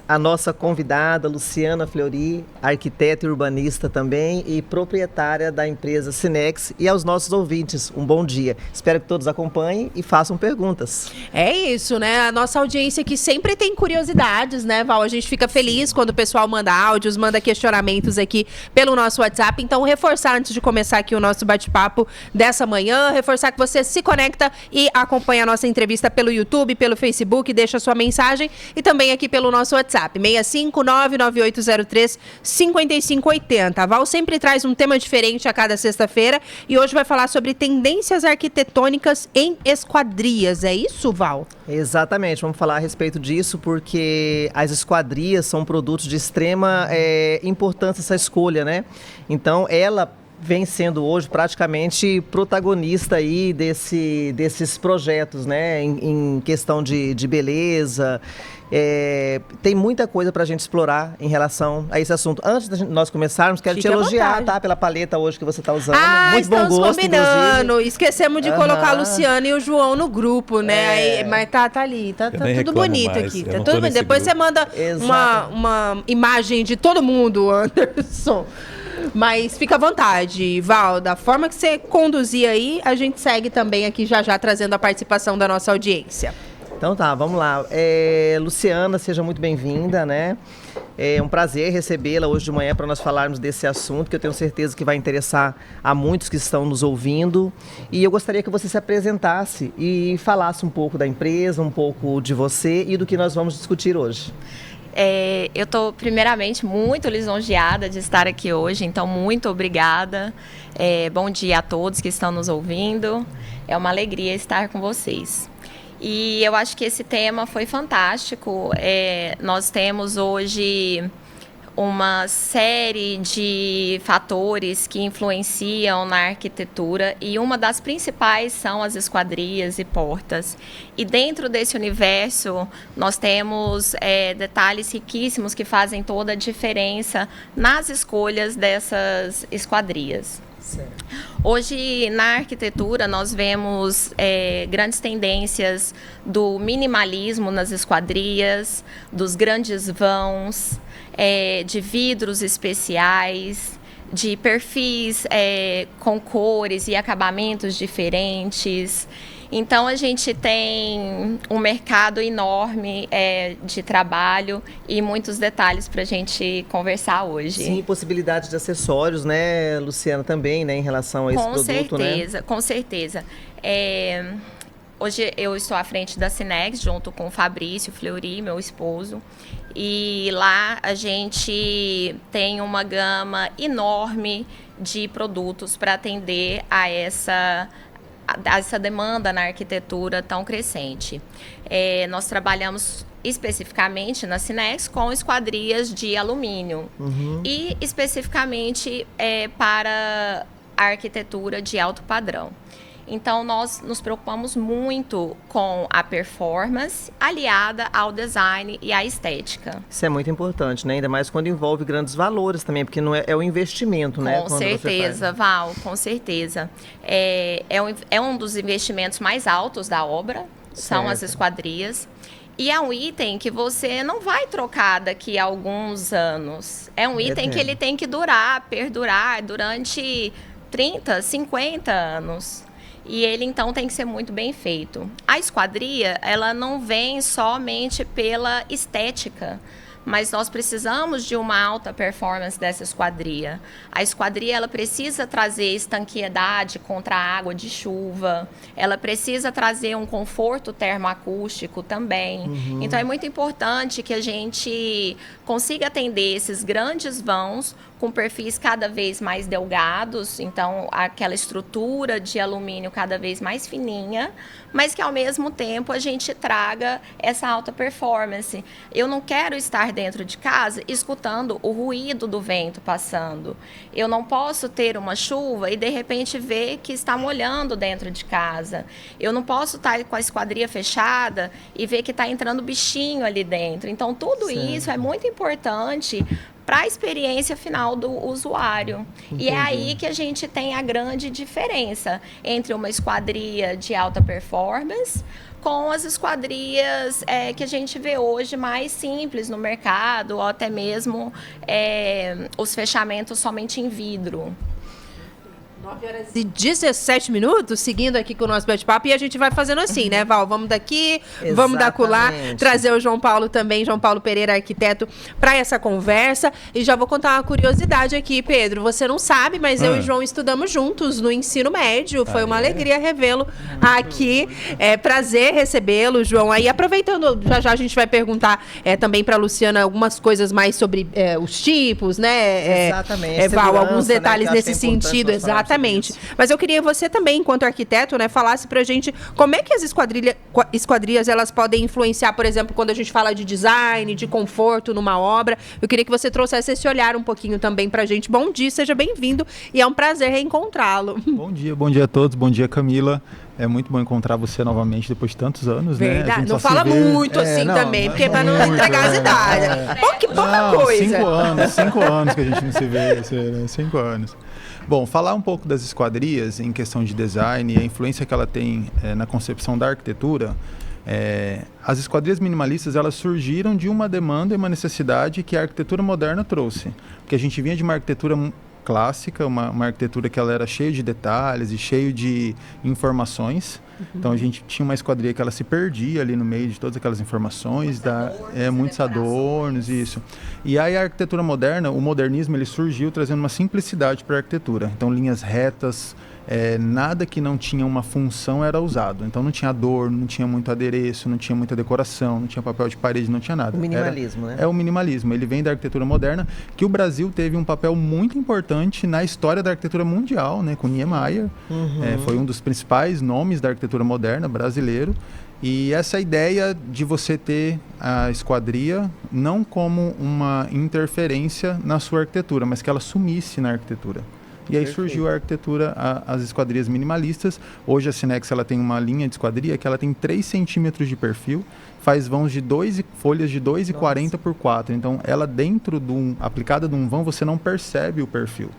A nossa convidada, Luciana Fleury, arquiteta e urbanista também e proprietária da empresa Cinex, e aos nossos ouvintes, um bom dia. Espero que todos acompanhem e façam perguntas. É isso, né? A nossa audiência aqui sempre tem curiosidades, né, Val? A gente fica feliz quando o pessoal manda áudios, manda questionamentos aqui pelo nosso WhatsApp. Então, reforçar antes de começar aqui o nosso bate-papo dessa manhã, reforçar que você se conecta e acompanha a nossa entrevista pelo YouTube, pelo Facebook, deixa a sua mensagem e também aqui pelo nosso WhatsApp, 65998035580. A Val sempre traz um tema diferente a cada sexta-feira e hoje vai falar sobre tendências arquitetônicas em esquadrias. É isso, Val? Exatamente, vamos falar a respeito disso porque as esquadrias são produtos de extrema importância, essa escolha, né? Então, ela vem sendo hoje praticamente protagonista aí desses projetos, né? Em questão de beleza. Tem muita coisa para a gente explorar em relação a esse assunto. Antes de nós começarmos, quero te elogiar, tá? Pela paleta hoje que você está usando. Muito bom gosto, combinando. inclusive. Esquecemos de colocar a Luciana e o João no grupo, né? Aí, mas tá ali, tá tudo bonito mais. Aqui. Tá tudo bem. Depois grupo. Você manda uma imagem de todo mundo, Anderson. Mas fica à vontade, Val, da forma que você conduzir aí, a gente segue também aqui já trazendo a participação da nossa audiência. Então tá, vamos lá. Luciana, seja muito bem-vinda, né? É um prazer recebê-la hoje de manhã para nós falarmos desse assunto, que eu tenho certeza que vai interessar a muitos que estão nos ouvindo. E eu gostaria que você se apresentasse e falasse um pouco da empresa, um pouco de você e do que nós vamos discutir hoje. Eu estou, primeiramente, muito lisonjeada de estar aqui hoje, então muito obrigada. Bom dia a todos que estão nos ouvindo. É uma alegria estar com vocês. E eu acho que esse tema foi fantástico. Nós temos hoje uma série de fatores que influenciam na arquitetura e uma das principais são as esquadrias e portas. E dentro desse universo nós temos detalhes riquíssimos que fazem toda a diferença nas escolhas dessas esquadrias. Certo. Hoje, na arquitetura, nós vemos grandes tendências do minimalismo nas esquadrias, dos grandes vãos, de vidros especiais, de perfis com cores e acabamentos diferentes. Então, a gente tem um mercado enorme de trabalho e muitos detalhes para a gente conversar hoje. Sim, possibilidade de acessórios, né, Luciana, também, né, em relação a esse produto, né? Com certeza. Hoje eu estou à frente da Cinex, junto com o Fabrício Fleury, meu esposo. E lá a gente tem uma gama enorme de produtos para atender a essa demanda na arquitetura tão crescente. Nós trabalhamos especificamente na Cinex com esquadrias de alumínio e especificamente para a arquitetura de alto padrão. Então, nós nos preocupamos muito com a performance aliada ao design e à estética. Isso é muito importante, né? Ainda mais quando envolve grandes valores também, porque não é o investimento, né? Com certeza, Val, com certeza. É um dos investimentos mais altos da obra, são as esquadrias. E é um item que você não vai trocar daqui a alguns anos. É um item que ele tem que perdurar durante 30, 50 anos. E ele, então, tem que ser muito bem feito. A esquadria, ela não vem somente pela estética, mas nós precisamos de uma alta performance dessa esquadria. A esquadria, ela precisa trazer estanqueidade contra a água de chuva, ela precisa trazer um conforto termoacústico também. Então, é muito importante que a gente consiga atender esses grandes vãos com perfis cada vez mais delgados, então aquela estrutura de alumínio cada vez mais fininha, mas que ao mesmo tempo a gente traga essa alta performance. Eu não quero estar dentro de casa escutando o ruído do vento passando. Eu não posso ter uma chuva e de repente ver que está molhando dentro de casa. Eu não posso estar com a esquadria fechada e ver que está entrando bichinho ali dentro. Então tudo isso é muito importante para a experiência final do usuário. Entendi. E é aí que a gente tem a grande diferença entre uma esquadria de alta performance com as esquadrias que a gente vê hoje mais simples no mercado, ou até mesmo os fechamentos somente em vidro. 9h17, seguindo aqui com o nosso bate-papo, e a gente vai fazendo assim, né, Val? Vamos daqui, vamos da acolá, trazer o João Paulo também, João Paulo Pereira, arquiteto, para essa conversa. E já vou contar uma curiosidade aqui, Pedro. Você não sabe, mas eu e o João estudamos juntos no ensino médio. Foi uma alegria revê-lo aqui. É prazer recebê-lo, João. Aí, aproveitando, já a gente vai perguntar também para a Luciana algumas coisas mais sobre os tipos, né? Exatamente. Val, alguns detalhes nesse sentido, exatamente. Mas eu queria que você também, enquanto arquiteto, né, falasse pra gente como é que as esquadrias elas podem influenciar, por exemplo, quando a gente fala de design, de conforto numa obra. Eu queria que você trouxesse esse olhar um pouquinho também pra gente. Bom dia, seja bem-vindo e é um prazer reencontrá-lo. Bom dia a todos, bom dia, Camila. É muito bom encontrar você novamente depois de tantos anos, verdade. Né? A gente não fala muito assim também, porque para não entregar as idades. Pouca coisa. 5 anos que a gente não se vê, 5 anos. Bom, falar um pouco das esquadrias em questão de design e a influência que ela tem na concepção da arquitetura. As esquadrias minimalistas elas surgiram de uma demanda e uma necessidade que a arquitetura moderna trouxe. Porque a gente vinha de uma arquitetura clássica, uma arquitetura que ela era cheia de detalhes e cheia de informações. Então a gente tinha uma esquadria que ela se perdia ali no meio de todas aquelas informações, muitos adornos, isso. E aí a arquitetura moderna, o modernismo, ele surgiu trazendo uma simplicidade para a arquitetura. Então linhas retas, nada que não tinha uma função era usado. Então não tinha adorno, não tinha muito adereço, não tinha muita decoração, não tinha papel de parede, não tinha nada. O minimalismo, né? É o minimalismo. Ele vem da arquitetura moderna, que o Brasil teve um papel muito importante na história da arquitetura mundial, né? Com Niemeyer. Foi um dos principais nomes da arquitetura moderna brasileiro. E essa ideia de você ter a esquadria não como uma interferência na sua arquitetura, mas que ela sumisse na arquitetura. E aí surgiu a arquitetura, as esquadrias minimalistas. Hoje a Cinex ela tem uma linha de esquadria que ela tem 3 centímetros de perfil, faz vãos de folhas de 2,40 por 4. Então ela dentro aplicada de um vão, você não percebe o perfil.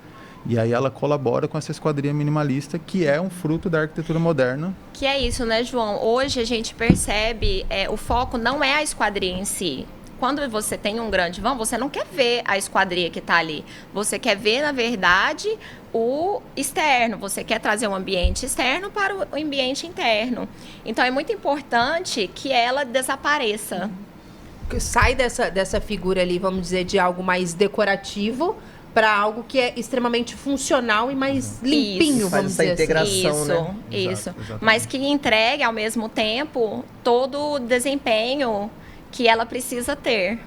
E aí ela colabora com essa esquadria minimalista, que é um fruto da arquitetura moderna. Que é isso, né, João? Hoje a gente percebe, o foco não é a esquadria em si. Quando você tem um grande vão, você não quer ver a esquadria que está ali. Você quer ver, na verdade, o externo. Você quer trazer um ambiente externo para o ambiente interno. Então, é muito importante que ela desapareça. Sai dessa figura ali, vamos dizer, de algo mais decorativo para algo que é extremamente funcional e mais limpinho, vamos dizer assim. Integração, né? Isso. Mas que entregue, ao mesmo tempo, todo o desempenho que ela precisa ter.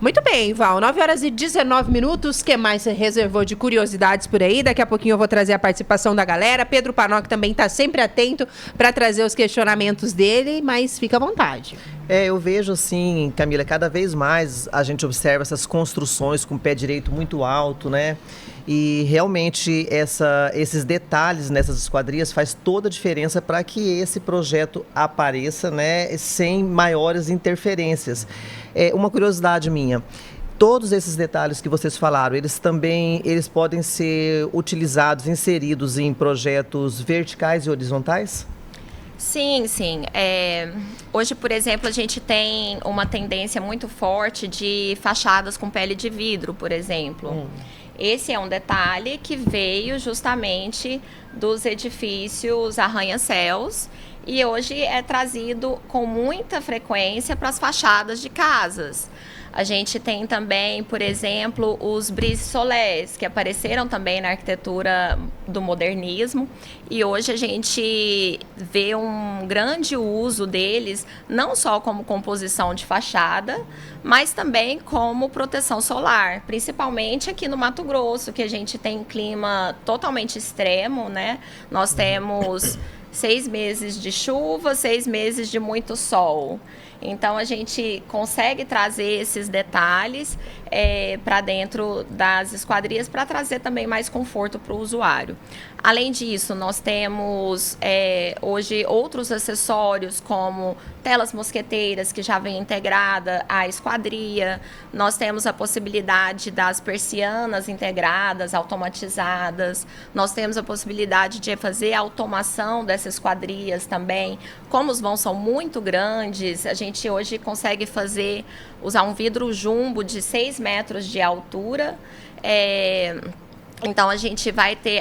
Muito bem, Val. 9h19. O que mais você reservou de curiosidades por aí? Daqui a pouquinho eu vou trazer a participação da galera. Pedro Panoc também está sempre atento para trazer os questionamentos dele, mas fica à vontade. Eu vejo assim, Camila, cada vez mais a gente observa essas construções com o pé direito muito alto, né? E realmente esses detalhes nessas esquadrias faz toda a diferença para que esse projeto apareça, né, sem maiores interferências. Uma curiosidade minha, todos esses detalhes que vocês falaram, eles podem ser utilizados, inseridos em projetos verticais e horizontais? Sim. Hoje, por exemplo, a gente tem uma tendência muito forte de fachadas com pele de vidro, por exemplo. Esse é um detalhe que veio justamente dos edifícios arranha-céus e hoje é trazido com muita frequência para as fachadas de casas. A gente tem também, por exemplo, os brise-soleils, que apareceram também na arquitetura do modernismo. E hoje a gente vê um grande uso deles, não só como composição de fachada, mas também como proteção solar. Principalmente aqui no Mato Grosso, que a gente tem um clima totalmente extremo, né? Nós temos 6 meses de chuva, 6 meses de muito sol. Então, a gente consegue trazer esses detalhes para dentro das esquadrias para trazer também mais conforto para o usuário. Além disso, nós temos hoje outros acessórios como telas mosqueteiras que já vem integrada à esquadria. Nós temos a possibilidade das persianas integradas, automatizadas. Nós temos a possibilidade de fazer a automação dessas esquadrias também. Como os vãos são muito grandes, a gente hoje consegue usar um vidro jumbo de 6 metros de altura. Então, a gente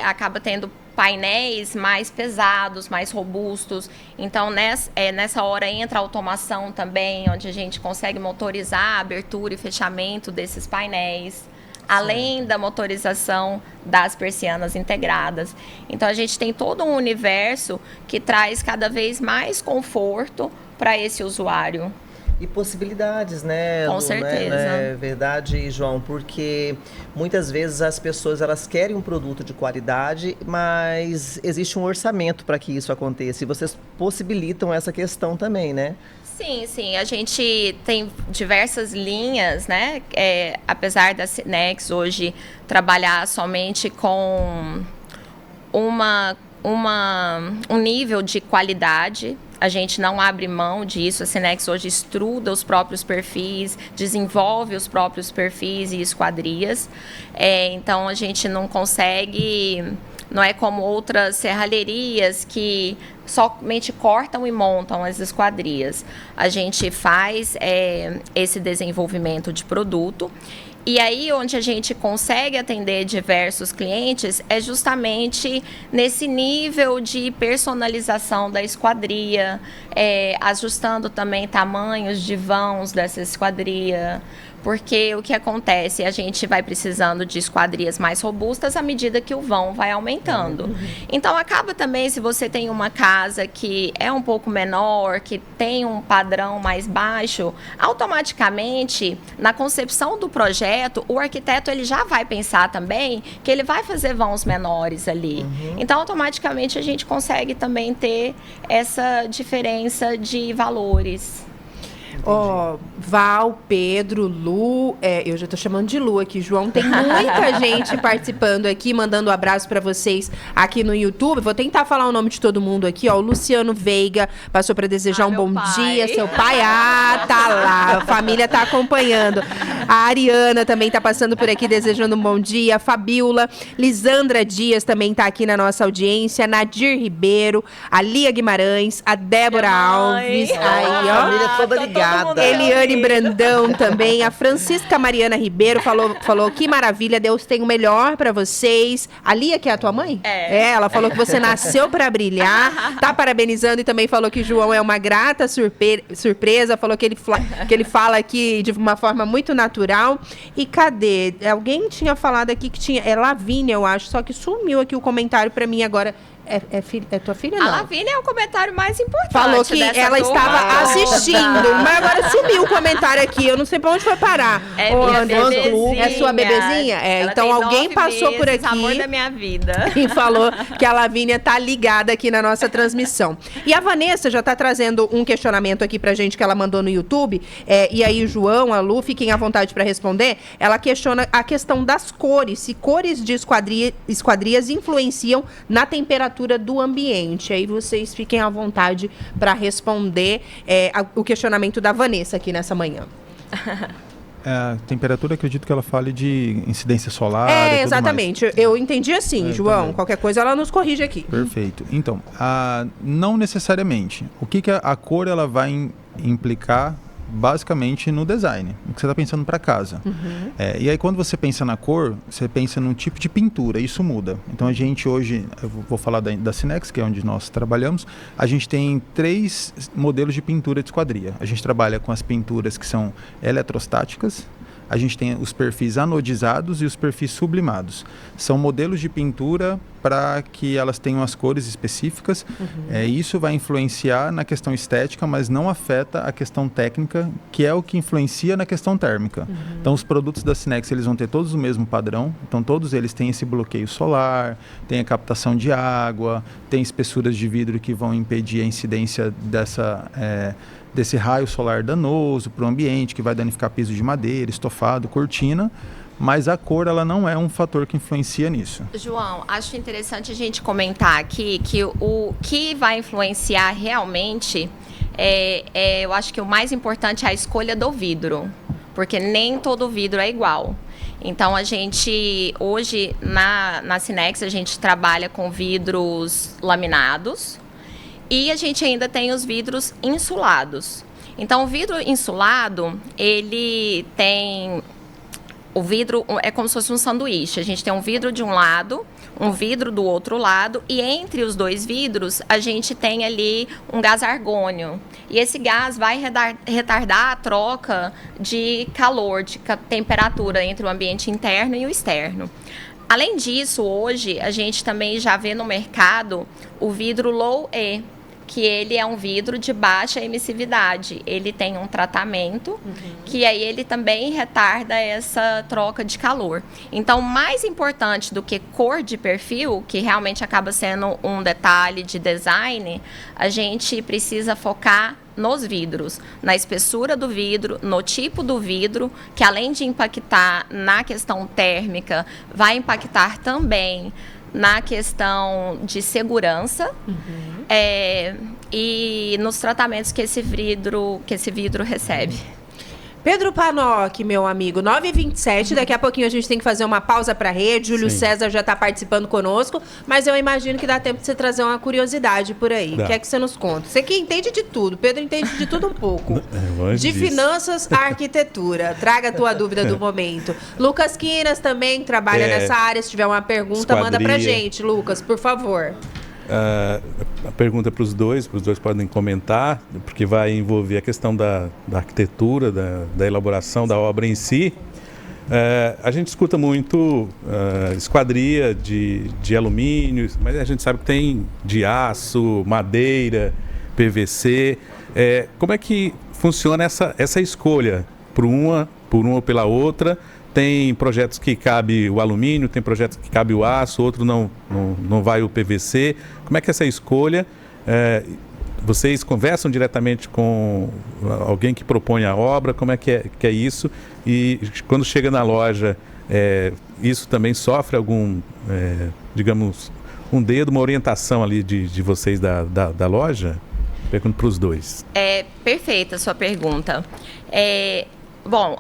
acaba tendo painéis mais pesados, mais robustos. Então, nessa hora entra a automação também, onde a gente consegue motorizar a abertura e fechamento desses painéis, além da motorização das persianas integradas. Então, a gente tem todo um universo que traz cada vez mais conforto para esse usuário. E possibilidades, né? Com certeza. É verdade, João, porque muitas vezes as pessoas elas querem um produto de qualidade, mas existe um orçamento para que isso aconteça. E vocês possibilitam essa questão também, né? Sim. A gente tem diversas linhas, né? Apesar da Cinex hoje trabalhar somente com um nível de qualidade, a gente não abre mão disso. A Cinex hoje estuda os próprios perfis, desenvolve os próprios perfis e esquadrias. Então, a gente não consegue... Não é como outras serralherias que somente cortam e montam as esquadrias. A gente faz esse desenvolvimento de produto. E aí, onde a gente consegue atender diversos clientes é justamente nesse nível de personalização da esquadria, ajustando também tamanhos de vãos dessa esquadria. Porque o que acontece? A gente vai precisando de esquadrias mais robustas à medida que o vão vai aumentando. Então, acaba também, se você tem uma casa que é um pouco menor, que tem um padrão mais baixo, automaticamente, na concepção do projeto, o arquiteto ele já vai pensar também que ele vai fazer vãos menores ali. Então, automaticamente, a gente consegue também ter essa diferença de valores. Val, Pedro, Lu, eu já tô chamando de Lu aqui, João, tem muita gente participando aqui, mandando um abraço para vocês aqui no YouTube. Vou tentar falar o nome de todo mundo aqui, o Luciano Veiga passou para desejar um bom dia, seu pai, tá lá, a família tá acompanhando. A Ariana também tá passando por aqui desejando um bom dia, a Fabiola, Lisandra Dias também tá aqui na nossa audiência, Nadir Ribeiro, a Lia Guimarães, a Débora Alves, aí, a família toda ligada. Eliane Brandão também, a Francisca Mariana Ribeiro falou que maravilha, Deus tem o melhor pra vocês. A Lia, que é a tua mãe? Ela falou que você nasceu pra brilhar, tá parabenizando e também falou que João é uma grata surpresa, falou que ele fala aqui de uma forma muito natural. E cadê? Alguém tinha falado aqui que tinha, Lavínia, eu acho, só que sumiu aqui o comentário pra mim agora. É tua filha, não? A Lavínia é o comentário mais importante. Falou que ela estava assistindo, mas agora sumiu o comentário aqui. Eu não sei pra onde foi parar. Minha bebezinha. É sua bebezinha? Então alguém passou por aqui. Amor da minha vida. E falou que a Lavínia tá ligada aqui na nossa transmissão. E a Vanessa já tá trazendo um questionamento aqui pra gente que ela mandou no YouTube. E aí o João, a Lu, fiquem à vontade para responder. Ela questiona a questão das cores. Se cores de esquadrias influenciam na temperatura do ambiente. Aí vocês fiquem à vontade para responder o questionamento da Vanessa aqui nessa manhã. A temperatura, acredito que ela fale de incidência solar. Exatamente. Eu entendi assim, João. Também. Qualquer coisa ela nos corrige aqui. Perfeito. Então, não necessariamente. O que a cor ela vai implicar basicamente no design, o que você está pensando para casa. E aí quando você pensa na cor, você pensa num tipo de pintura, isso muda. Então a gente hoje, eu vou falar da Cinex, que é onde nós trabalhamos, a gente tem 3 modelos de pintura de esquadria. A gente trabalha com as pinturas que são eletrostáticas, a gente tem os perfis anodizados e os perfis sublimados. São modelos de pintura para que elas tenham as cores específicas. Isso vai influenciar na questão estética, mas não afeta a questão técnica, que é o que influencia na questão térmica. Então, os produtos da Cinex, eles vão ter todos o mesmo padrão. Então, todos eles têm esse bloqueio solar, tem a captação de água, tem espessuras de vidro que vão impedir a incidência desse raio solar danoso para o ambiente, que vai danificar piso de madeira, estofado, cortina, mas a cor ela não é um fator que influencia nisso. João, acho interessante a gente comentar aqui que o que vai influenciar realmente, eu acho que o mais importante é a escolha do vidro, porque nem todo vidro é igual. Então, a gente, hoje, na Cinex, a gente trabalha com vidros laminados e a gente ainda tem os vidros insulados. Então, o vidro insulado, ele tem... O vidro é como se fosse um sanduíche. A gente tem um vidro de um lado, um vidro do outro lado, e entre os dois vidros a gente tem ali um gás argônio. E esse gás vai retardar a troca de calor, de temperatura entre o ambiente interno e o externo. Além disso, hoje a gente também já vê no mercado o vidro Low E, que ele é um vidro de baixa emissividade. Ele tem um tratamento que aí ele também retarda essa troca de calor. Então, mais importante do que cor de perfil, que realmente acaba sendo um detalhe de design, a gente precisa focar nos vidros, na espessura do vidro, no tipo do vidro, que além de impactar na questão térmica, vai impactar também na questão de segurança e nos tratamentos que esse vidro recebe. Pedro Panoc, meu amigo, 9h27, daqui a pouquinho a gente tem que fazer uma pausa para a rede, Júlio César já está participando conosco, mas eu imagino que dá tempo de você trazer uma curiosidade por aí. O que é que você nos conta? Você que entende de tudo, Pedro entende de tudo um pouco. De finanças à arquitetura. Traga a tua dúvida do momento. Lucas Quinas também trabalha nessa área, se tiver uma pergunta, manda pra gente, Lucas, por favor. A pergunta para os dois podem comentar, porque vai envolver a questão da arquitetura, da elaboração da obra em si. A gente escuta muito esquadria de alumínio, mas a gente sabe que tem de aço, madeira, PVC. Como é que funciona essa escolha por uma ou pela outra? Tem projetos que cabe o alumínio, tem projetos que cabe o aço, outro não vai o PVC. Como é que é essa escolha? Vocês conversam diretamente com alguém que propõe a obra? Como é que é isso? E quando chega na loja, isso também sofre algum, digamos, um dedo, uma orientação ali de vocês da loja? Pergunto para os dois. Perfeita a sua pergunta. Bom,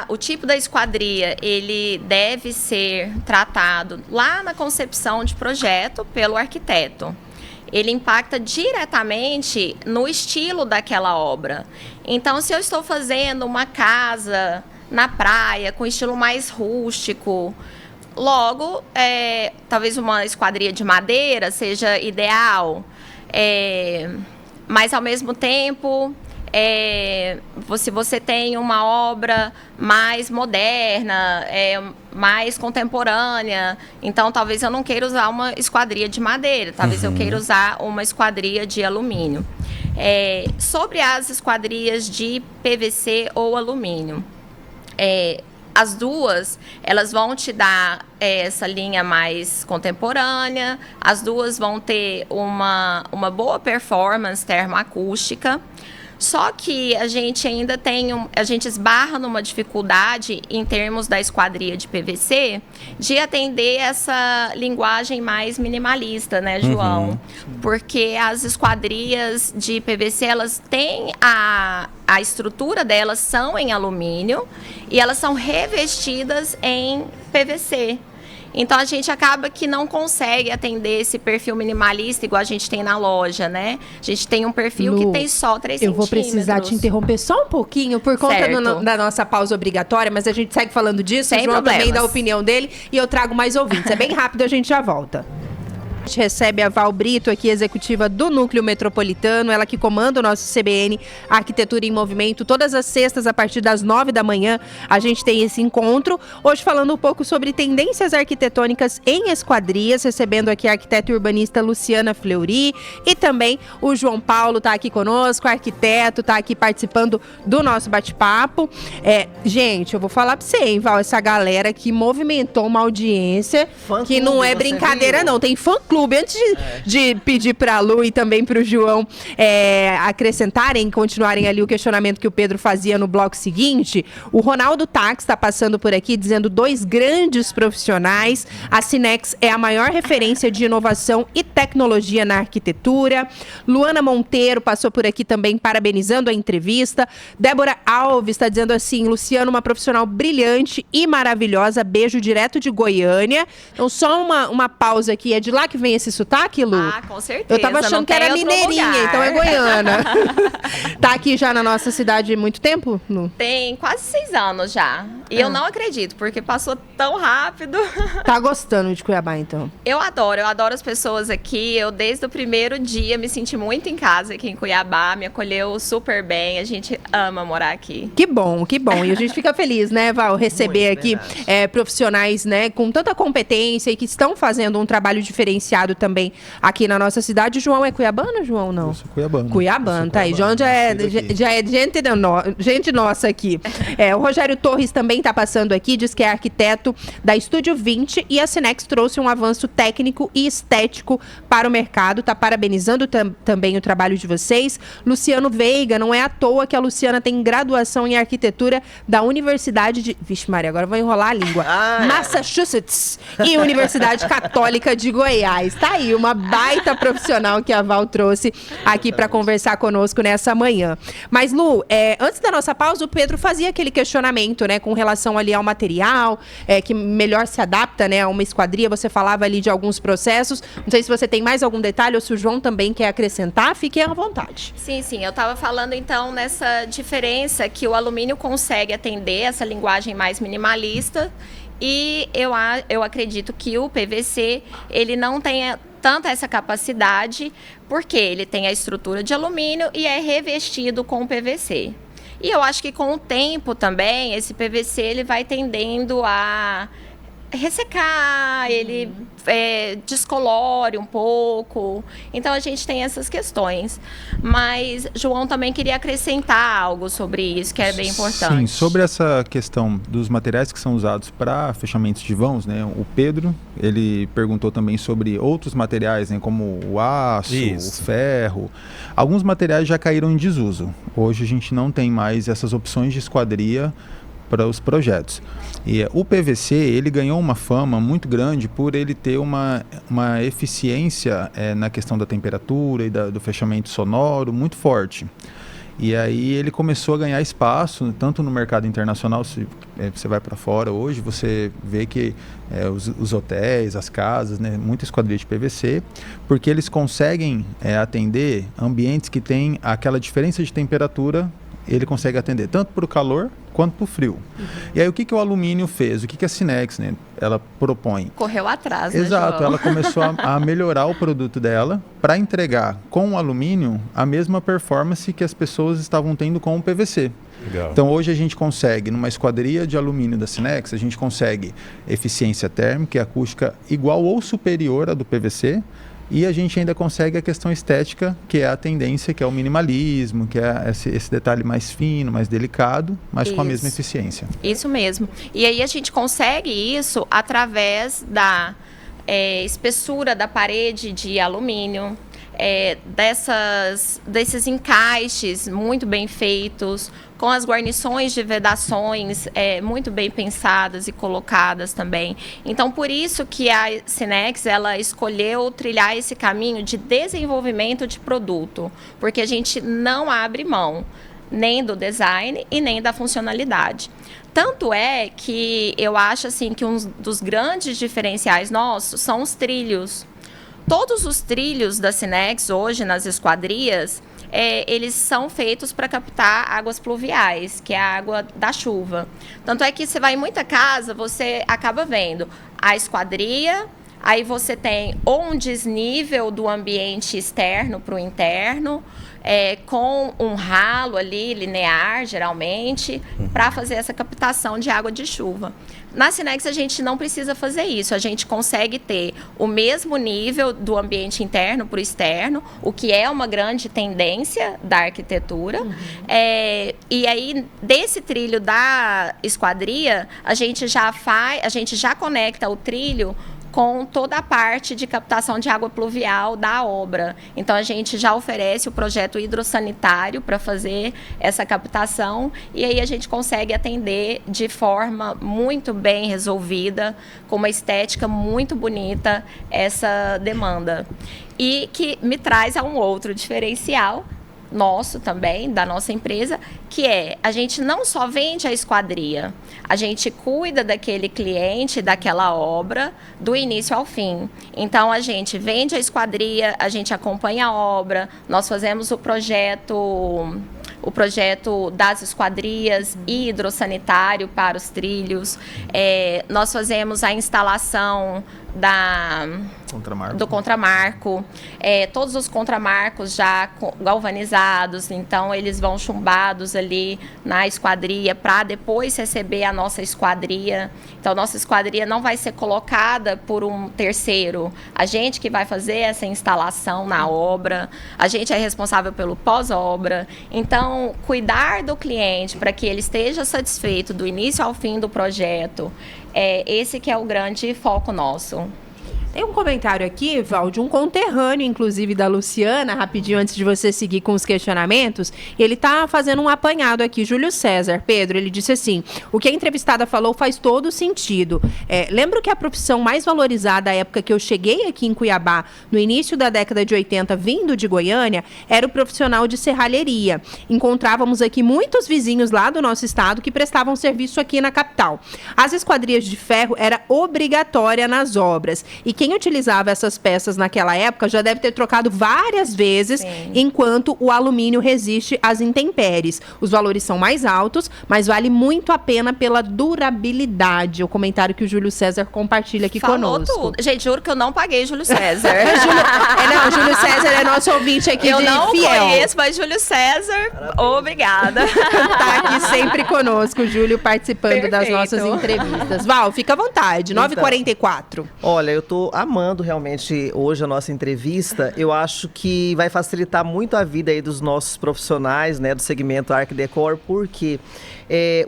o tipo da esquadria, ele deve ser tratado lá na concepção de projeto pelo arquiteto. Ele impacta diretamente no estilo daquela obra. Então, se eu estou fazendo uma casa na praia com estilo mais rústico, logo, talvez uma esquadria de madeira seja ideal. Mas, ao mesmo tempo... se você tem uma obra mais moderna, mais contemporânea, então talvez eu não queira usar uma esquadria de madeira, talvez eu queira usar uma esquadria de alumínio. Sobre as esquadrias de PVC ou alumínio, as duas, elas vão te dar essa linha mais contemporânea, as duas vão ter uma boa performance termoacústica. Só que a gente ainda a gente esbarra numa dificuldade em termos da esquadria de PVC de atender essa linguagem mais minimalista, né, João? Porque as esquadrias de PVC, elas têm a estrutura delas são em alumínio e elas são revestidas em PVC. Então, a gente acaba que não consegue atender esse perfil minimalista igual a gente tem na loja, né? A gente tem um perfil que tem só 3 centímetros. Eu vou precisar te interromper só um pouquinho por conta da nossa pausa obrigatória, mas a gente segue falando disso. Sem o João problemas. também dá a opinião dele e eu trago mais ouvintes. É bem rápido, a gente já volta. A gente recebe a Val Brito, aqui, executiva do Núcleo Metropolitano, ela que comanda o nosso CBN Arquitetura em Movimento. Todas as sextas, a partir das 9 da manhã, a gente tem esse encontro. Hoje falando um pouco sobre tendências arquitetônicas em esquadrias, recebendo aqui a arquiteta e urbanista Luciana Fleury e também o João Paulo está aqui conosco, arquiteto, está aqui participando do nosso bate-papo. Gente, eu vou falar para você, hein, Val, essa galera que movimentou uma audiência que não é brincadeira, não. Tem fã-clube clube. Antes de pedir para a Lu e também para o João acrescentarem, continuarem ali o questionamento que o Pedro fazia no bloco seguinte, o Ronaldo Tax está passando por aqui dizendo 2 grandes profissionais. A Cinex é a maior referência de inovação e tecnologia na arquitetura. Luana Monteiro passou por aqui também parabenizando a entrevista. Débora Alves está dizendo assim, Luciano, uma profissional brilhante e maravilhosa, beijo direto de Goiânia. Então só uma pausa aqui, é de lá que vem esse sotaque, Lu? Ah, com certeza. Eu tava achando que era mineirinha, então é goiana. Tá aqui já na nossa cidade há muito tempo, Lu? Tem quase 6 anos já. E eu não acredito, porque passou tão rápido. Tá gostando de Cuiabá, então? Eu adoro as pessoas aqui. Eu, desde o primeiro dia, me senti muito em casa aqui em Cuiabá. Me acolheu super bem. A gente ama morar aqui. Que bom, que bom. E a gente fica feliz, né, Val, receber aqui profissionais, né, com tanta competência e que estão fazendo um trabalho diferenciado também aqui na nossa cidade. O João é cuiabano, João, não? Eu sou cuiabano. Cuiabano, tá aí. João já é gente nossa aqui. O Rogério Torres também está passando aqui, diz que é arquiteto da Estúdio 20 e a Cinex trouxe um avanço técnico e estético para o mercado. Está parabenizando também o trabalho de vocês. Luciano Veiga, não é à toa que a Luciana tem graduação em arquitetura da Universidade de... Vixe Maria, agora eu vou enrolar a língua. Massachusetts e Universidade Católica de Goiás. Tá aí, uma baita profissional que a Val trouxe aqui para conversar conosco nessa manhã. Mas, Lu, antes da nossa pausa, o Pedro fazia aquele questionamento, né, com relação ali ao material, que melhor se adapta, né, a uma esquadria. Você falava ali de alguns processos. Não sei se você tem mais algum detalhe ou se o João também quer acrescentar. Fique à vontade. Sim. Eu estava falando, então, nessa diferença que o alumínio consegue atender, essa linguagem mais minimalista. E eu acredito que o PVC, ele não tenha tanta essa capacidade, porque ele tem a estrutura de alumínio e é revestido com PVC. E eu acho que com o tempo também, esse PVC ele vai tendendo a ressecar, ele descolore um pouco. Então a gente tem essas questões. Mas João também queria acrescentar algo sobre isso, que é bem importante. Sim, sobre essa questão dos materiais que são usados para fechamentos de vãos, né? O Pedro, ele perguntou também sobre outros materiais, né? Como o aço, o ferro. Alguns materiais já caíram em desuso. Hoje a gente não tem mais essas opções de esquadria para os projetos. E o PVC, ele ganhou uma fama muito grande por ele ter uma eficiência na questão da temperatura e do fechamento sonoro muito forte. E aí ele começou a ganhar espaço, tanto no mercado internacional, se você vai para fora hoje, você vê que os hotéis, as casas, né, muita esquadria de PVC, porque eles conseguem atender ambientes que têm aquela diferença de temperatura. Ele consegue atender tanto para o calor quanto para o frio. E aí o que o alumínio fez? O que a Cinex, né, ela propõe? Correu atrás, Exato, né, João? ela começou a melhorar o produto dela para entregar com o alumínio a mesma performance que as pessoas estavam tendo com o PVC. Legal. Então hoje a gente consegue, numa esquadria de alumínio da Cinex, a gente consegue eficiência térmica e acústica igual ou superior à do PVC. E a gente ainda consegue a questão estética, que é a tendência, que é o minimalismo, que é esse detalhe mais fino, mais delicado, mas com a mesma eficiência. Isso mesmo. E aí a gente consegue isso através da espessura da parede de alumínio, desses encaixes muito bem feitos, com as guarnições de vedações muito bem pensadas e colocadas também. Então, por isso que a Cinex, ela escolheu trilhar esse caminho de desenvolvimento de produto, porque a gente não abre mão nem do design e nem da funcionalidade. Tanto é que eu acho assim que um dos grandes diferenciais nossos são os trilhos. Todos os trilhos da Cinex hoje nas esquadrias, eles são feitos para captar águas pluviais, que é a água da chuva. Tanto é que você vai em muita casa, você acaba vendo a esquadria, aí você tem ou um desnível do ambiente externo para o interno, com um ralo ali, linear, geralmente, para fazer essa captação de água de chuva. Na Cinex, a gente não precisa fazer isso. A gente consegue ter o mesmo nível do ambiente interno para o externo, o que é uma grande tendência da arquitetura. E aí, desse trilho da esquadria, a gente já conecta o trilho com toda a parte de captação de água pluvial da obra. Então, a gente já oferece o projeto hidrossanitário para fazer essa captação e aí a gente consegue atender de forma muito bem resolvida, com uma estética muito bonita, essa demanda. E que me traz a um outro diferencial nosso também, da nossa empresa, que é, a gente não só vende a esquadria, a gente cuida daquele cliente, daquela obra, do início ao fim. Então, a gente vende a esquadria, a gente acompanha a obra, nós fazemos o projeto das esquadrias hidrossanitário para os trilhos, nós fazemos a instalação do contramarco, todos os contramarcos já galvanizados, então eles vão chumbados ali na esquadria para depois receber a nossa esquadria. Então, nossa esquadria não vai ser colocada por um terceiro, a gente que vai fazer essa instalação na obra, a gente é responsável pelo pós-obra. Então, cuidar do cliente para que ele esteja satisfeito do início ao fim do projeto, esse que é o grande foco nosso. Tem um comentário aqui, Val, de um conterrâneo, inclusive, da Luciana, rapidinho antes de você seguir com os questionamentos. Ele tá fazendo um apanhado aqui, Júlio César. Pedro, ele disse assim, o que a entrevistada falou faz todo sentido. Lembro que a profissão mais valorizada à época que eu cheguei aqui em Cuiabá, no início da década de 80, vindo de Goiânia, era o profissional de serralheria. Encontrávamos aqui muitos vizinhos lá do nosso estado que prestavam serviço aqui na capital. As esquadrias de ferro era obrigatória nas obras. E quem utilizava essas peças naquela época já deve ter trocado várias vezes, sim, enquanto o alumínio resiste às intempéries. Os valores são mais altos, mas vale muito a pena pela durabilidade. O comentário que o Júlio César compartilha aqui conosco. Falou tudo. Gente, juro que eu não paguei Júlio César. Júlio César é nosso ouvinte aqui eu não fiel. Conheço, mas Júlio César, obrigada. Tá aqui sempre conosco, Júlio, participando Perfeito. Das nossas entrevistas. Val, fica à vontade, 9h44. Olha, eu tô amando realmente hoje a nossa entrevista. Eu acho que vai facilitar muito a vida aí dos nossos profissionais, né, do segmento Arc Decor, porque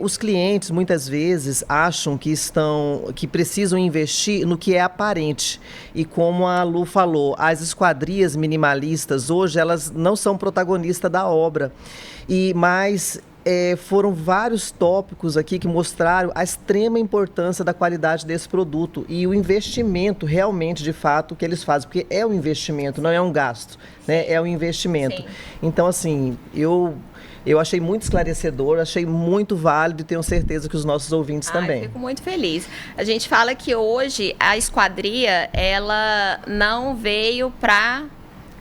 os clientes muitas vezes acham que precisam investir no que é aparente. E como a Lu falou, as esquadrias minimalistas hoje, elas não são protagonistas da obra. Mas foram vários tópicos aqui que mostraram a extrema importância da qualidade desse produto e o investimento realmente, de fato, que eles fazem, porque é um investimento, não é um gasto, né? É um investimento. Sim. Então, assim, eu achei muito esclarecedor, achei muito válido e tenho certeza que os nossos ouvintes também. Fico muito feliz. A gente fala que hoje a esquadria, ela não veio para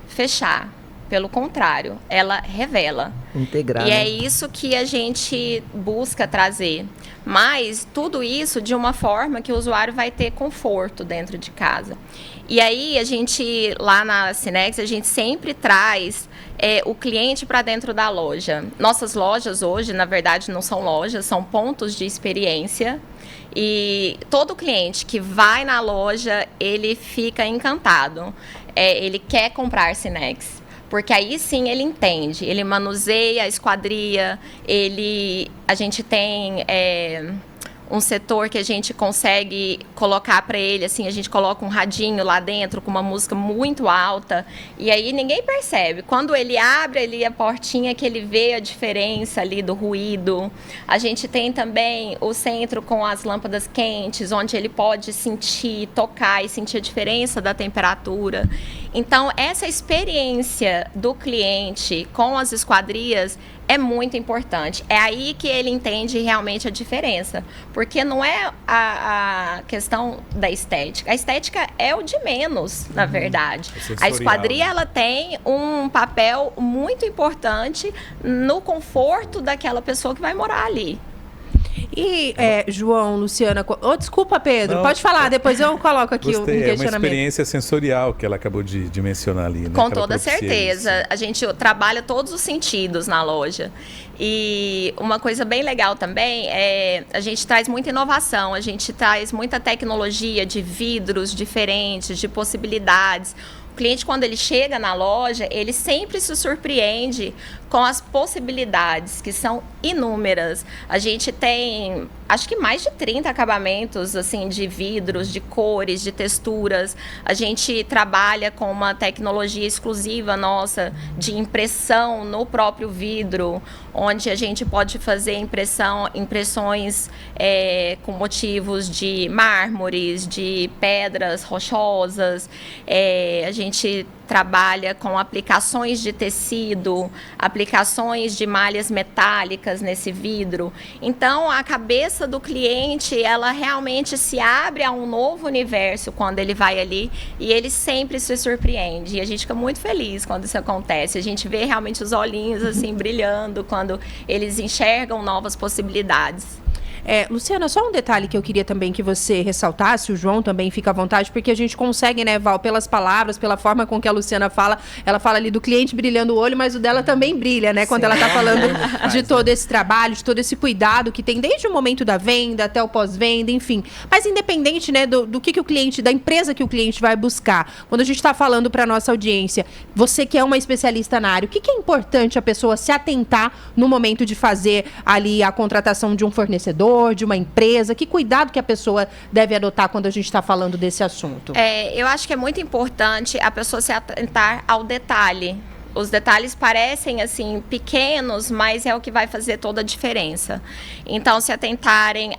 fechar. Pelo contrário, ela revela. Integrar. E é isso que a gente busca trazer. Mas tudo isso de uma forma que o usuário vai ter conforto dentro de casa. E aí, a gente, lá na Cinex, a gente sempre traz o cliente para dentro da loja. Nossas lojas hoje, na verdade, não são lojas, são pontos de experiência. E todo cliente que vai na loja, ele fica encantado. Ele quer comprar Cinex. Porque aí sim ele entende, ele manuseia a esquadria, a gente tem um setor que a gente consegue colocar para ele, assim, a gente coloca um radinho lá dentro com uma música muito alta e aí ninguém percebe. Quando ele abre ali a portinha que ele vê a diferença ali do ruído. A gente tem também o centro com as lâmpadas quentes, onde ele pode sentir, tocar e sentir a diferença da temperatura. Então, essa experiência do cliente com as esquadrias é muito importante. É aí que ele entende realmente a diferença. Porque não é a questão da estética. A estética é o de menos, na verdade. A esquadria, ela tem um papel muito importante no conforto daquela pessoa que vai morar ali. E, João, Luciana... desculpa, Pedro. Não, pode falar, depois eu coloco aqui o questionamento. É uma experiência sensorial que ela acabou de mencionar ali. Né? Com toda certeza. A gente trabalha todos os sentidos na loja. E uma coisa bem legal também a gente traz muita inovação, a gente traz muita tecnologia de vidros diferentes, de possibilidades. O cliente, quando ele chega na loja, ele sempre se surpreende com as possibilidades, que são inúmeras. A gente tem, acho que mais de 30 acabamentos, assim, de vidros, de cores, de texturas. A gente trabalha com uma tecnologia exclusiva nossa de impressão no próprio vidro, onde a gente pode fazer impressões com motivos de mármores, de pedras rochosas. A gente trabalha com aplicações de tecido, aplicações de malhas metálicas nesse vidro. Então, a cabeça do cliente, ela realmente se abre a um novo universo quando ele vai ali, e ele sempre se surpreende. E a gente fica muito feliz quando isso acontece. A gente vê realmente os olhinhos assim brilhando quando eles enxergam novas possibilidades. Luciana, só um detalhe que eu queria também que você ressaltasse, o João também fica à vontade, porque a gente consegue, né, Val, pelas palavras, pela forma com que a Luciana fala, ela fala ali do cliente brilhando o olho, mas o dela também brilha, né, quando ela está falando de todo esse trabalho, de todo esse cuidado que tem desde o momento da venda até o pós-venda, enfim. Mas independente, né, do que o cliente, da empresa que o cliente vai buscar, quando a gente está falando para a nossa audiência, você que é uma especialista na área, o que é importante a pessoa se atentar no momento de fazer ali a contratação de um fornecedor, de uma empresa? Que cuidado que a pessoa deve adotar quando a gente está falando desse assunto? Eu acho que é muito importante a pessoa se atentar ao detalhe. Os detalhes parecem, assim, pequenos, mas é o que vai fazer toda a diferença. Então, se atentarem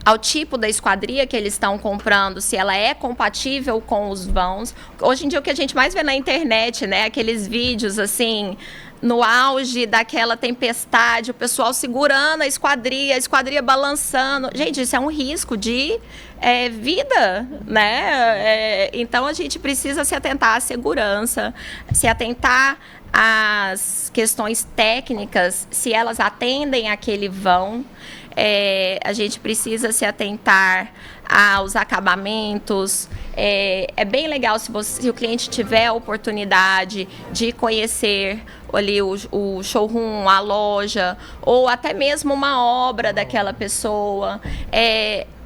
ao tipo da esquadria que eles estão comprando, se ela é compatível com os vãos. Hoje em dia, o que a gente mais vê na internet, né? Aqueles vídeos, assim, no auge daquela tempestade, o pessoal segurando a esquadria balançando. Gente, isso é um risco de vida, né? Então, a gente precisa se atentar à segurança, se atentar às questões técnicas, se elas atendem aquele vão. A gente precisa se atentar aos acabamentos. É bem legal se o cliente tiver a oportunidade de conhecer ali o showroom, a loja, ou até mesmo uma obra daquela pessoa.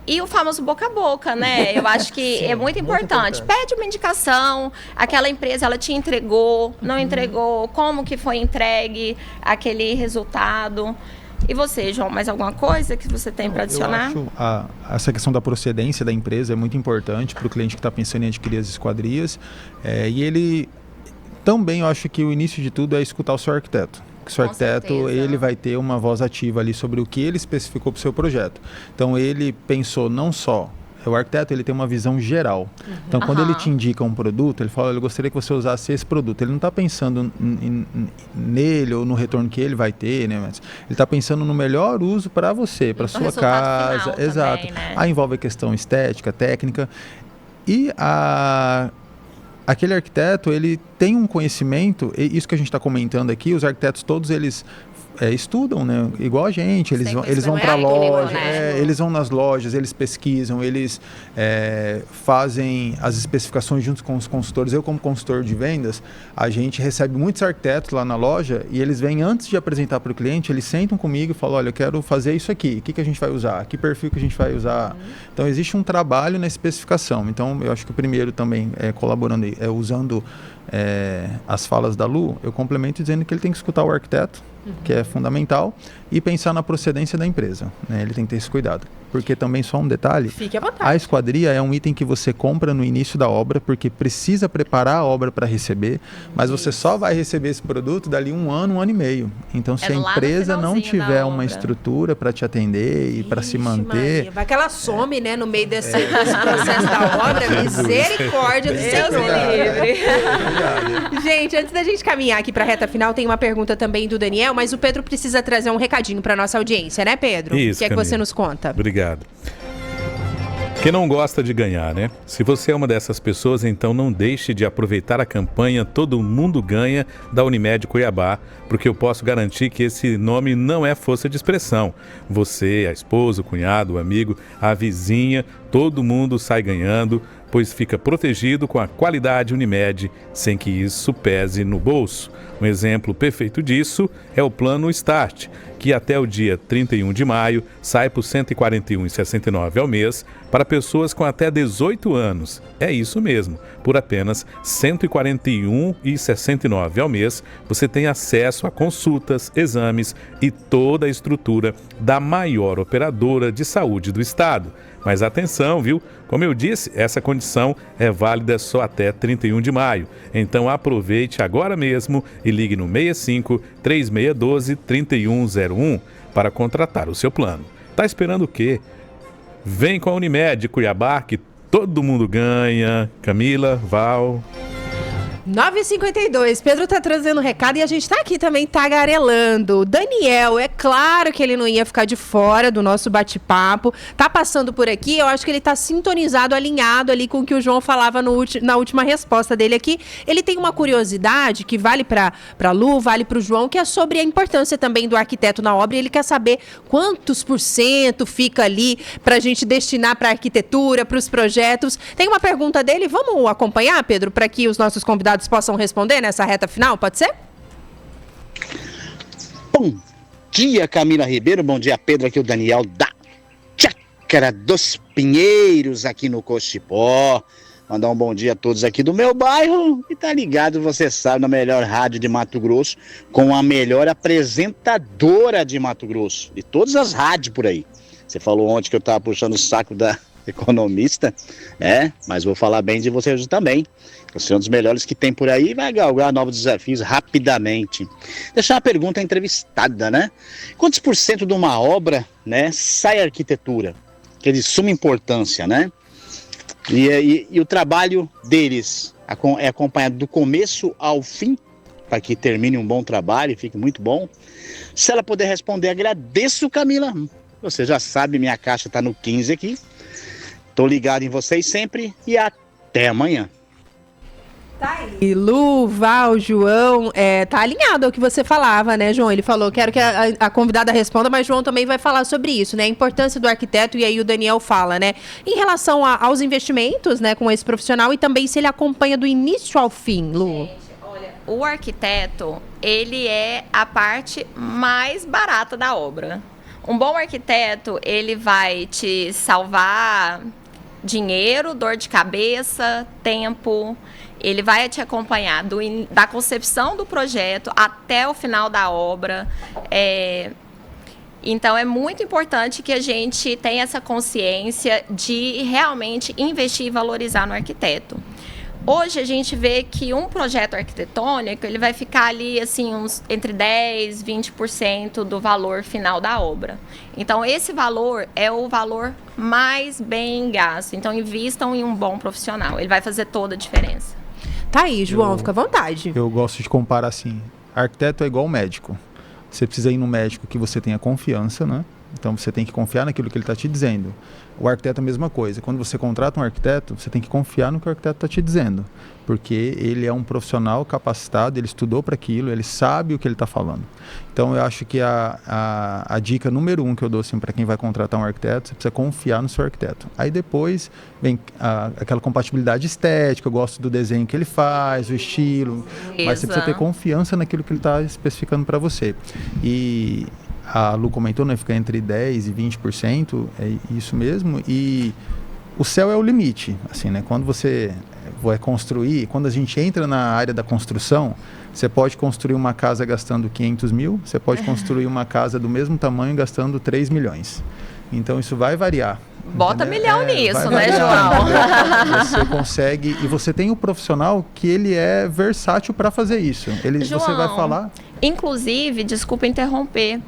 E o famoso boca a boca, né? Eu acho que Sim, é muito importante. Pede uma indicação, aquela empresa, ela te entregou, não entregou, como que foi entregue aquele resultado. E você, João, mais alguma coisa que você tem para adicionar? Eu acho essa questão da procedência da empresa é muito importante para o cliente que está pensando em adquirir as esquadrias. E ele também, eu acho que o início de tudo é escutar o seu arquiteto. O seu arquiteto, ele vai ter uma voz ativa ali sobre o que ele especificou para o seu projeto. Então, ele pensou não só... O arquiteto, ele tem uma visão geral. Então, quando ele te indica um produto, ele fala, eu gostaria que você usasse esse produto. Ele não está pensando nele ou no retorno que ele vai ter, né? Mas ele está pensando no melhor uso para você, para sua casa. Exato. Também, né? Aí envolve a questão estética, técnica. E aquele arquiteto, ele tem um conhecimento, e isso que a gente está comentando aqui, os arquitetos todos, eles estudam, né? Igual a gente, eles vão para a loja, eles vão nas lojas, eles pesquisam, eles fazem as especificações junto com os consultores. Eu, como consultor de vendas, a gente recebe muitos arquitetos lá na loja e eles vêm, antes de apresentar para o cliente, eles sentam comigo e falam, olha, eu quero fazer isso aqui, o que a gente vai usar? Que perfil que a gente vai usar? Então, existe um trabalho na especificação. Então, eu acho que o primeiro também, colaborando aí, usando as falas da Lu, eu complemento dizendo que ele tem que escutar o arquiteto, que é fundamental, e pensar na procedência da empresa, né? Ele tem que ter esse cuidado. Porque também, só um detalhe, Fique à vontade. A esquadria é um item que você compra no início da obra, porque precisa preparar a obra para receber, mas você só vai receber esse produto dali 1 ano, 1 ano e meio. Então, se a empresa não tiver uma estrutura para te atender e para se manter... Maria, vai que ela some, né, no meio desse processo da obra. Misericórdia do Senhor. Gente, antes da gente caminhar aqui para a reta final, tem uma pergunta também do Daniel, mas o Pedro precisa trazer um recadinho para nossa audiência, né, Pedro? Isso, o que é que você nos conta? Obrigado. Quem não gosta de ganhar, né? Se você é uma dessas pessoas, então não deixe de aproveitar a campanha Todo Mundo Ganha da Unimed Cuiabá, porque eu posso garantir que esse nome não é força de expressão. Você, a esposa, o cunhado, o amigo, a vizinha, todo mundo sai ganhando pois fica protegido com a qualidade Unimed, sem que isso pese no bolso. Um exemplo perfeito disso é o Plano Start, que até o dia 31 de maio sai por R$ 141,69 ao mês para pessoas com até 18 anos. É isso mesmo, por apenas R$ 141,69 ao mês, você tem acesso a consultas, exames e toda a estrutura da maior operadora de saúde do estado. Mas atenção, viu? Como eu disse, essa condição é válida só até 31 de maio. Então aproveite agora mesmo e ligue no 65 3612 3101 para contratar o seu plano. Tá esperando o quê? Vem com a Unimed Cuiabá que todo mundo ganha. Camila, Val... 9h52, Pedro tá trazendo recado e a gente tá aqui também tagarelando. Daniel, é claro que ele não ia ficar de fora do nosso bate-papo, tá passando por aqui, eu acho que ele tá sintonizado, alinhado ali com o que o João falava na última resposta dele aqui. Ele tem uma curiosidade que vale pra Lu, vale pro João, que é sobre a importância também do arquiteto na obra, e ele quer saber quantos % fica ali pra gente destinar pra arquitetura, pros projetos. Tem uma pergunta dele, vamos acompanhar, Pedro, para que os nossos convidados possam responder nessa reta final, pode ser? Bom dia, Camila Ribeiro, bom dia, Pedro, aqui o Daniel da Chácara dos Pinheiros, aqui no Cochipó. Mandar um bom dia a todos aqui do meu bairro e tá ligado, você sabe, na melhor rádio de Mato Grosso, com a melhor apresentadora de Mato Grosso, de todas as rádios por aí. Você falou ontem que eu tava puxando o saco da economista, mas vou falar bem de você hoje também. Você é um dos melhores que tem por aí e vai galgar novos desafios rapidamente. Deixar uma pergunta entrevistada, né? Quantos % de uma obra, né, sai arquitetura? Que é de suma importância, né? E o trabalho deles é acompanhado do começo ao fim, para que termine um bom trabalho e fique muito bom. Se ela puder responder, agradeço, Camila. Você já sabe, minha caixa está no 15 aqui. Tô ligado em vocês sempre e até amanhã. Tá aí. Lu, Val, João, tá alinhado ao que você falava, né, João? Ele falou, quero que a convidada responda, mas João também vai falar sobre isso, né? A importância do arquiteto, e aí o Daniel fala, né? Em relação aos investimentos, né, com esse profissional e também se ele acompanha do início ao fim, Lu. Gente, olha, o arquiteto, ele é a parte mais barata da obra. Um bom arquiteto, ele vai te salvar dinheiro, dor de cabeça, tempo. Ele vai te acompanhar da concepção do projeto até o final da obra. Então, é muito importante que a gente tenha essa consciência de realmente investir e valorizar no arquiteto. Hoje, a gente vê que um projeto arquitetônico, ele vai ficar ali, assim, entre 10% e 20% do valor final da obra. Então, esse valor é o valor mais bem gasto. Então, invistam em um bom profissional. Ele vai fazer toda a diferença. Tá aí, João, fica à vontade. Eu gosto de comparar assim, arquiteto é igual médico. Você precisa ir no médico que você tenha confiança, né? Então você tem que confiar naquilo que ele está te dizendo. O arquiteto é a mesma coisa. Quando você contrata um arquiteto, você tem que confiar no que o arquiteto está te dizendo. Porque ele é um profissional capacitado, ele estudou para aquilo, ele sabe o que ele está falando. Então eu acho que a dica número 1 que eu dou assim, para quem vai contratar um arquiteto, você precisa confiar no seu arquiteto. Aí depois vem aquela compatibilidade estética, eu gosto do desenho que ele faz, o estilo. Mas você precisa ter confiança naquilo que ele está especificando para você. E a Lu comentou, né, fica entre 10% e 20%, é isso mesmo, e o céu é o limite, assim, né, quando você vai construir, quando a gente entra na área da construção, você pode construir uma casa gastando 500 mil, você pode construir uma casa do mesmo tamanho gastando 3 milhões, então isso vai variar. Bota milhão nisso, né, João? Você consegue, e você tem o profissional que ele é versátil para fazer isso. João, você vai falar... Inclusive, desculpa interromper,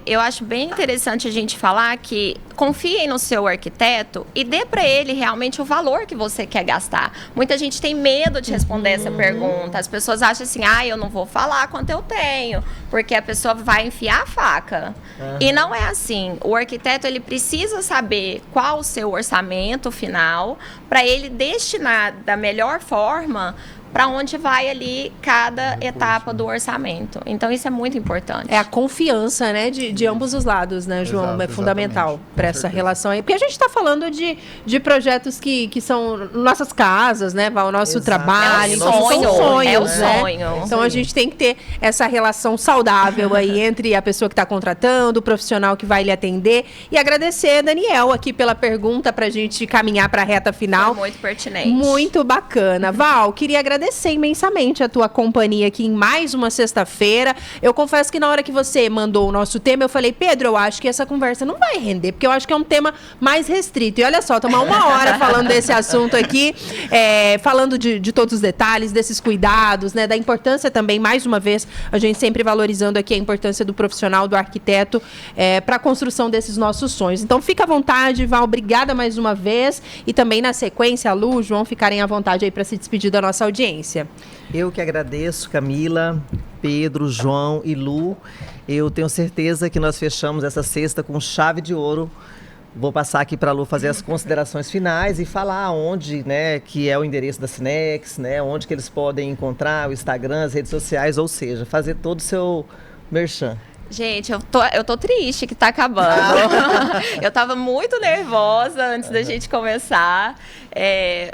eu acho bem interessante a gente falar que confiem no seu arquiteto e dê para ele realmente o valor que você quer gastar. Muita gente tem medo de responder essa pergunta. As pessoas acham assim, eu não vou falar quanto eu tenho, porque a pessoa vai enfiar a faca. E não é assim. O arquiteto, ele precisa saber qual o seu orçamento final para ele destinar da melhor forma para onde vai ali cada etapa do orçamento. Então, isso é muito importante. É a confiança, né, de ambos os lados, né, João? Exato, é fundamental para essa certeza. relação aí. Porque a gente está falando de projetos que são nossas casas, né, Val? O nosso Exato. trabalho. É o então, sonho, são sonhos, é o né? sonho. Então, a gente tem que ter essa relação saudável aí entre a pessoa que está contratando, o profissional que vai lhe atender. E agradecer, Daniel, aqui pela pergunta para a gente caminhar para a reta final. Foi muito pertinente. Muito bacana. Val, queria agradecer imensamente a tua companhia aqui em mais uma sexta-feira. Eu confesso que na hora que você mandou o nosso tema, eu falei, Pedro, eu acho que essa conversa não vai render, porque eu acho que é um tema mais restrito. E olha só, tomar uma hora falando desse assunto aqui, falando de todos os detalhes, desses cuidados, né, da importância também, mais uma vez, a gente sempre valorizando aqui a importância do profissional, do arquiteto, para a construção desses nossos sonhos. Então, fica à vontade, Val, obrigada mais uma vez. E também, na sequência, a Lu, o João, ficarem à vontade aí para se despedir da nossa audiência. Eu que agradeço, Camila, Pedro, João e Lu. Eu tenho certeza que nós fechamos essa sexta com chave de ouro. Vou passar aqui para a Lu fazer as considerações finais e falar onde, né, que é o endereço da Cinex, né, onde que eles podem encontrar o Instagram, as redes sociais, ou seja, fazer todo o seu merchan. Gente, eu tô triste que tá acabando. Eu tava muito nervosa antes da gente começar,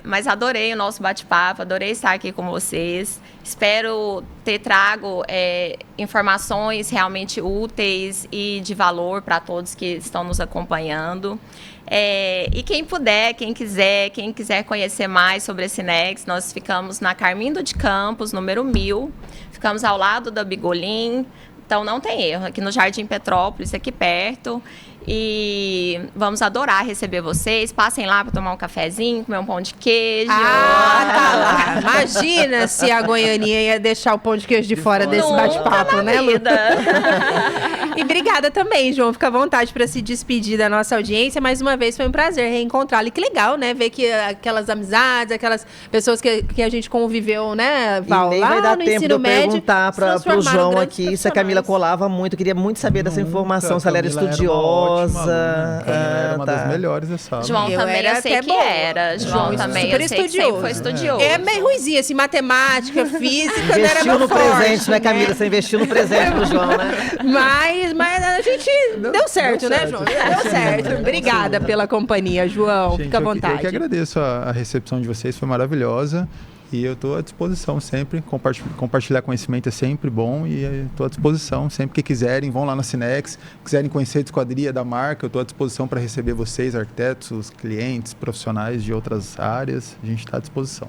mas adorei o nosso bate-papo, adorei estar aqui com vocês. Espero ter trago informações realmente úteis e de valor para todos que estão nos acompanhando. E quem puder, quem quiser conhecer mais sobre a Cinex, nós ficamos na Carmindo de Campos, número 1000. Ficamos ao lado da Bigolim. Então, não tem erro, aqui no Jardim Petrópolis, aqui perto. E vamos adorar receber vocês. Passem lá para tomar um cafezinho, comer um pão de queijo. Tá lá. Imagina se a Goianinha ia deixar o pão de queijo de fora desse bate-papo, né, Lu? E obrigada também, João. Fica à vontade para se despedir da nossa audiência. Mais uma vez, foi um prazer reencontrá-lo. E que legal, né? Ver que aquelas amizades, aquelas pessoas que a gente conviveu, né, Val? E nem lá vai dar no tempo de ensino eu médio, perguntar se para o transformaram João grandes aqui se a Camila profissionais. colava muito. Eu queria muito saber dessa informação, se ela era Camila estudiosa. Era uma das melhores da sala. João Eu também, era eu sei até que boa. era. João também, super eu sei que sempre foi estudioso. É meio ruizinho, assim, matemática, física, não era Investiu meu no forte, presente, né, Camila? Você investiu no presente pro João, né? Mas a gente deu certo, né, João? Deu certo. Obrigada pela companhia, João. Gente, Fica à eu vontade. que agradeço a recepção de vocês, foi maravilhosa. E eu estou à disposição sempre. Compartilhar conhecimento é sempre bom e estou à disposição. Sempre que quiserem, vão lá na Cinex. Quiserem conhecer a esquadria da marca, eu estou à disposição para receber vocês, arquitetos, clientes, profissionais de outras áreas. A gente está à disposição.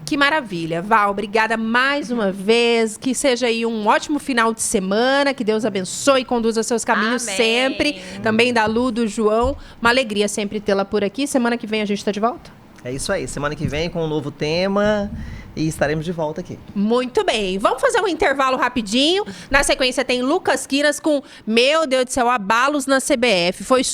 Que maravilha. Val, obrigada mais uma vez. Que seja aí um ótimo final de semana. Que Deus abençoe e conduza seus caminhos Amém. sempre. Também da Lu, do João. Uma alegria sempre tê-la por aqui. Semana que vem a gente está de volta. É isso aí. Semana que vem com um novo tema e estaremos de volta aqui. Muito bem. Vamos fazer um intervalo rapidinho. Na sequência tem Lucas Quiras com Meu Deus do céu, abalos na CBF. Foi